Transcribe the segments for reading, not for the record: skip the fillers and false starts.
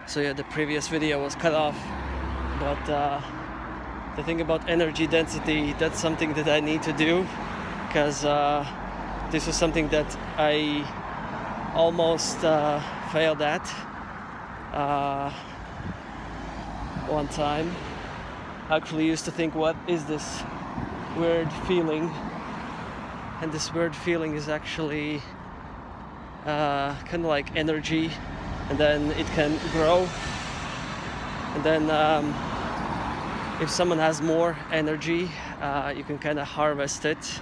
So yeah, the previous video was cut off, but the thing about energy density, that's something that I need to do, because this is something that I almost failed at one time. I actually used to think, what is this weird feeling? And this weird feeling is actually kind of like energy, and then it can grow, and then if someone has more energy, you can kind of harvest it.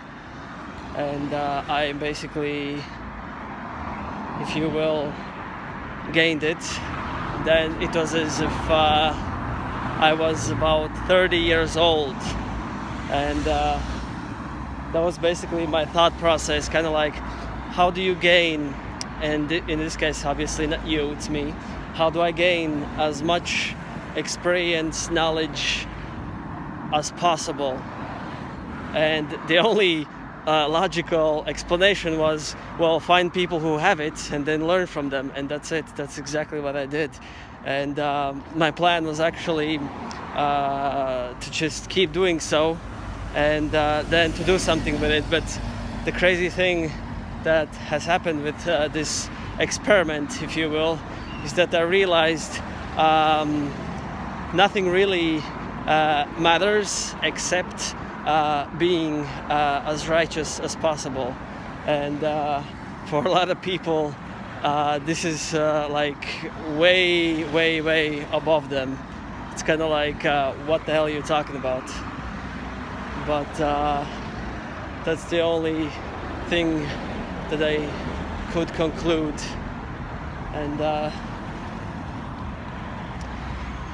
And I basically, if you will, gained it. Then it was as if I was about 30 years old, and that was basically my thought process, kind of like, how do you gain, and in this case obviously not you, it's me, how do I gain as much experience, knowledge as possible? And the only logical explanation was, well, find people who have it and then learn from them, and that's it. That's exactly what I did. And my plan was actually to just keep doing so, and then to do something with it. But the crazy thing that has happened with this experiment, if you will, is that I realized nothing really matters except being as righteous as possible. And for a lot of people, this is like way above them. It's kind of like, what the hell are you talking about? But that's the only thing that I could conclude. And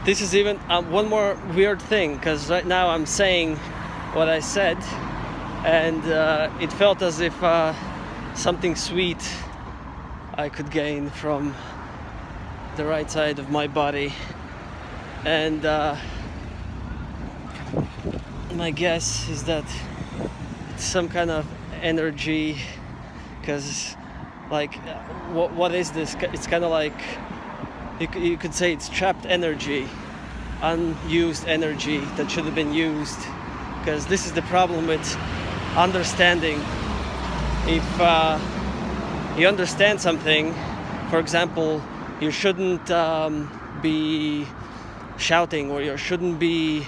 this is even one more weird thing, because right now I'm saying what I said, and it felt as if something sweet I could gain from the right side of my body. And my guess is that it's some kind of energy, because like what is this? It's kind of like, you could say it's trapped energy, unused energy that should have been used. Because this is the problem with understanding. If you understand something, for example, you shouldn't be shouting, or you shouldn't be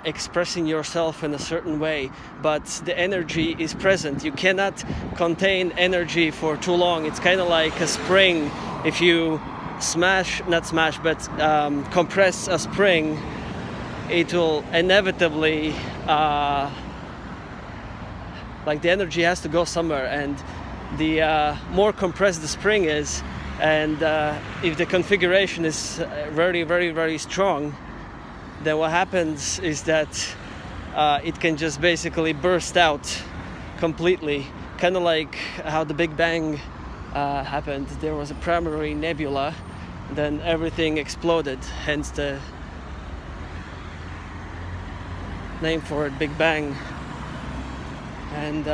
expressing yourself in a certain way, but the energy is present. You cannot contain energy for too long. It's kind of like a spring. If you compress a spring, it will inevitably, like, the energy has to go somewhere, and the more compressed the spring is, and if the configuration is very strong, then what happens is that it can just basically burst out completely, kind of like how the Big Bang happened. There was a primary nebula, then everything exploded, hence the name for it, Big Bang. And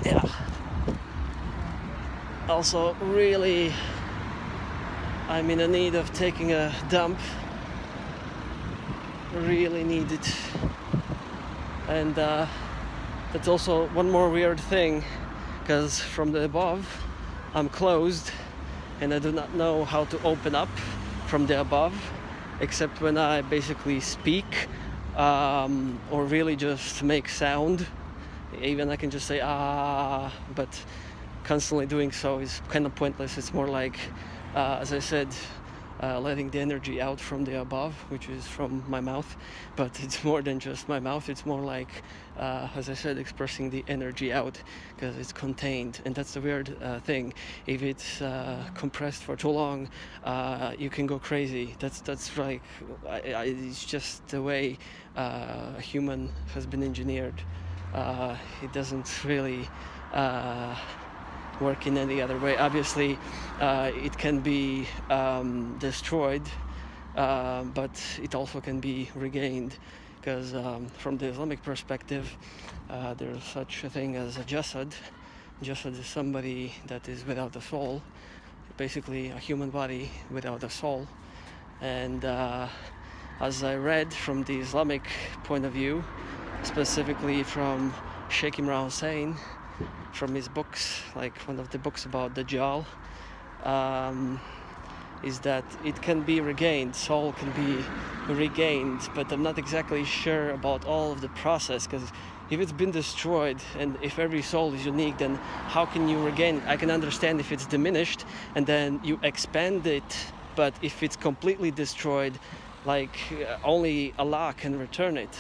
yeah, also really I'm in a need of taking a dump, really need it. And that's also one more weird thing, because from the above I'm closed and I do not know how to open up from the above, except when I basically speak, or really just make sound. Even I can just say ah, but constantly doing so is kind of pointless. It's more like, as I said, letting the energy out from the above, which is from my mouth, but it's more than just my mouth. It's more like, as I said, expressing the energy out, because it's contained. And that's the weird thing. If it's compressed for too long, you can go crazy. That's like, it's just the way a human has been engineered. It doesn't really work in any other way. Obviously, it can be destroyed, but it also can be regained, because from the Islamic perspective, there's such a thing as a jasad, Jasad is somebody that is without a soul, basically a human body without a soul. And as I read from the Islamic point of view, specifically from Sheikh Imran Hussein, from his books, like one of the books about Dajjal, is that it can be regained, soul can be regained, but I'm not exactly sure about all of the process, because if it's been destroyed and if every soul is unique, then how can you regain it? I can understand if it's diminished and then you expand it, but if it's completely destroyed, like only Allah can return it.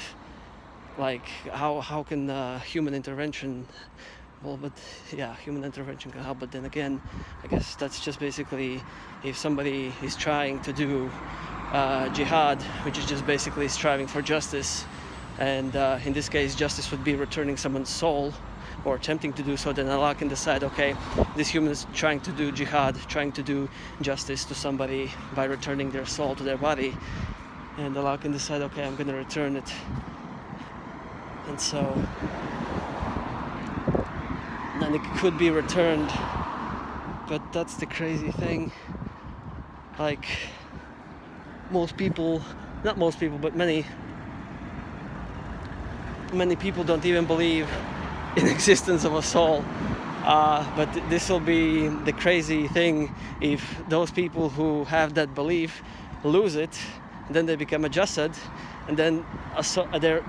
Like how can human intervention? Well, but yeah, human intervention can help, but then again, I guess that's just basically if somebody is trying to do jihad, which is just basically striving for justice, and in this case justice would be returning someone's soul or attempting to do so, then Allah can decide, okay, this human is trying to do jihad, trying to do justice to somebody by returning their soul to their body, and Allah can decide, okay, I'm going to return it. And so then it could be returned. But that's the crazy thing, like most people, not most people, but many people don't even believe in existence of a soul. But this will be the crazy thing if those people who have that belief lose it, then they become a jasad, and then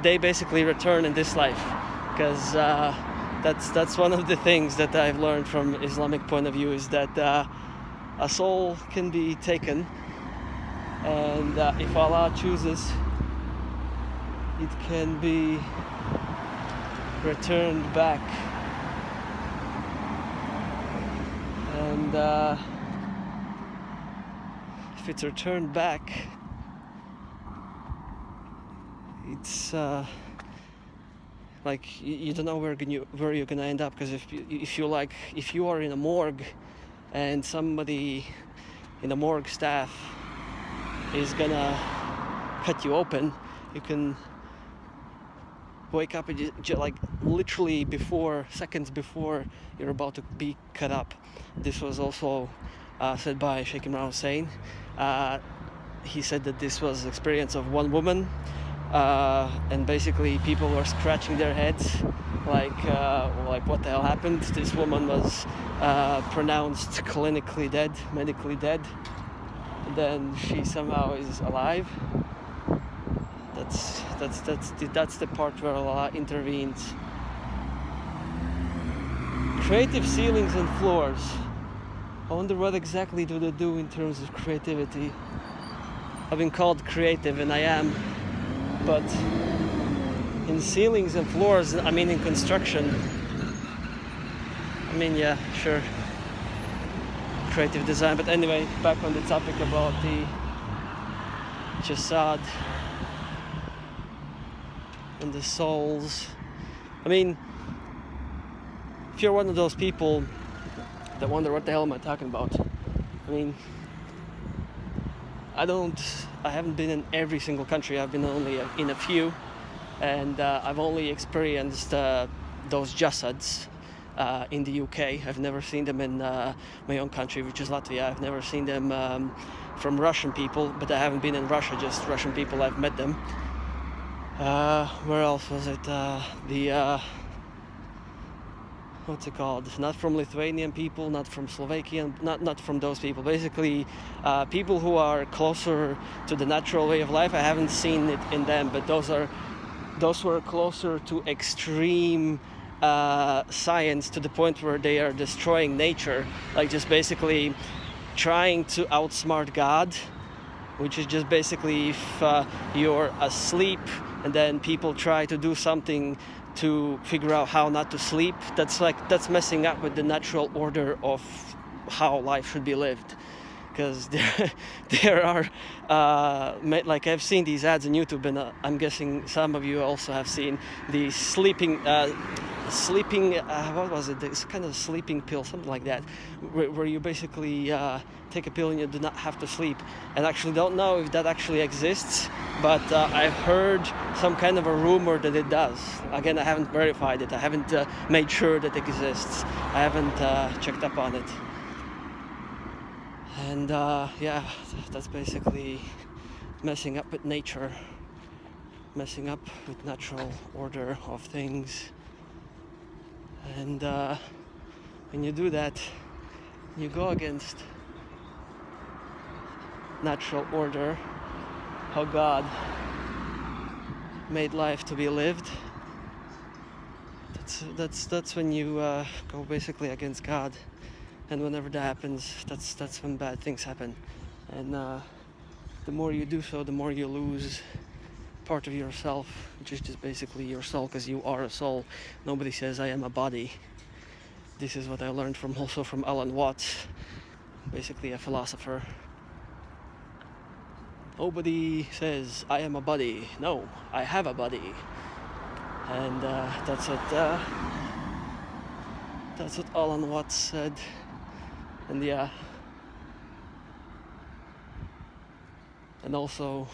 they basically return in this life, because that's one of the things that I've learned from Islamic point of view, is that a soul can be taken, and if Allah chooses, it can be returned back. And if it's returned back, it's like you don't know where you're gonna end up, because if you are in a morgue and somebody in the morgue staff is gonna cut you open, you can wake up like literally seconds before you're about to be cut up. This was also said by Sheikh Imran Hussein. He said that this was the experience of one woman, and basically people were scratching their heads like what the hell happened. This woman was pronounced clinically dead, medically dead, and then she somehow is alive. That's the part where Allah intervenes. Creative ceilings and floors. I wonder what exactly do they do in terms of creativity. I've been called creative, and I am, but in ceilings and floors, I mean in construction, I mean, yeah, sure, creative design. But anyway, back on the topic about the jasad and the souls. I mean, if you're one of those people that wonder what the hell am I talking about, I mean, I haven't been in every single country. I've been only in a few, and I've only experienced those jasads in the UK. I've never seen them in my own country, which is Latvia. I've never seen them from Russian people, but I haven't been in Russia, just Russian people, I've met them. Where else was it? What's it called? Not from Lithuanian people, not from Slovakian, not from those people. Basically, people who are closer to the natural way of life. I haven't seen it in them, but those were closer to extreme science, to the point where they are destroying nature, like just basically trying to outsmart God, which is just basically if you're asleep and then people try to do something to figure out how not to sleep, that's messing up with the natural order of how life should be lived. because there are like I've seen these ads on YouTube, and I'm guessing some of you also have seen the sleeping what was it? It's kind of a sleeping pill, something like that, where you basically take a pill and you do not have to sleep. And actually don't know if that actually exists, but I've heard some kind of a rumor that it does. Again, I haven't verified it. I haven't made sure that it exists. I haven't checked up on it. And yeah, that's basically messing up with nature, messing up with natural order of things. And when you do that, you go against natural order, how God made life to be lived. That's when you go basically against God. And whenever that happens, that's when bad things happen. And the more you do so, the more you lose part of yourself, which is just basically your soul, because you are a soul. Nobody says I am a body. This is what I learned also from Alan Watts, basically a philosopher. Nobody says I am a body. No, I have a body. And that's what Alan Watts said. And yeah, and also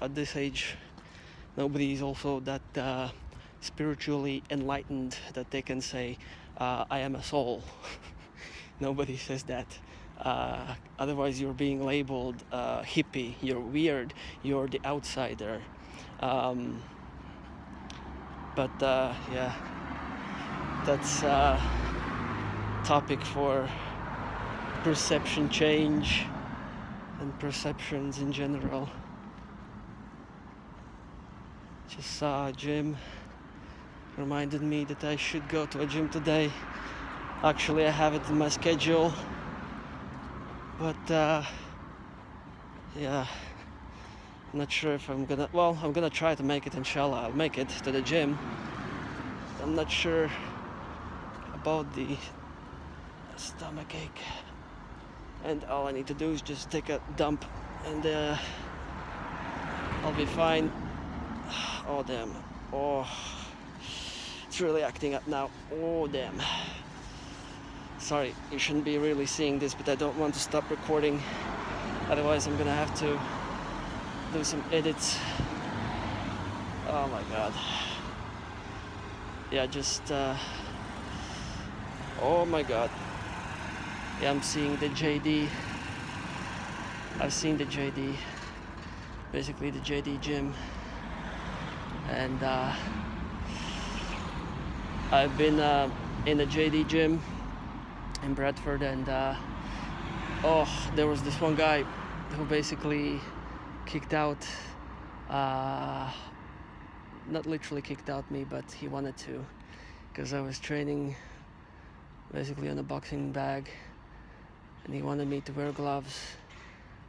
at this age, nobody is also that spiritually enlightened that they can say, I am a soul. Nobody says that. Otherwise you're being labeled hippie, you're weird, you're the outsider. But yeah, that's a topic for perception change and perceptions in general. Just saw a gym, reminded me that I should go to a gym today. Actually, I have it in my schedule, but yeah, I'm not sure if I'm gonna try to make it, inshallah. I'll make it to the gym. I'm not sure about the stomach ache, and all I need to do is just take a dump and I'll be fine. Oh damn, oh, it's really acting up now. Oh damn, sorry, you shouldn't be really seeing this, but I don't want to stop recording, otherwise I'm gonna have to do some edits. Oh my god, yeah, just oh my god. Yeah, I'm seeing the JD. I've seen the JD, basically the JD gym, and I've been in a JD gym in Bradford, and oh, there was this one guy who basically kicked out, not literally kicked out me, but he wanted to, because I was training basically on a boxing bag, and he wanted me to wear gloves.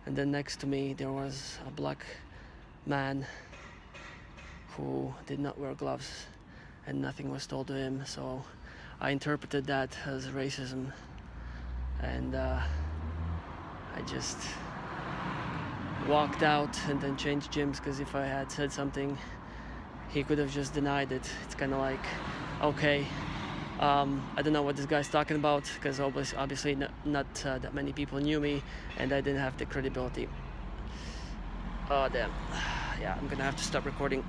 And then next to me there was a black man who did not wear gloves, and nothing was told to him, so I interpreted that as racism, and I just walked out and then changed gyms, because if I had said something, he could have just denied it. It's kind of like, okay, I don't know what this guy's talking about, because obviously not that many people knew me, and I didn't have the credibility. Oh damn, yeah, I'm gonna have to stop recording.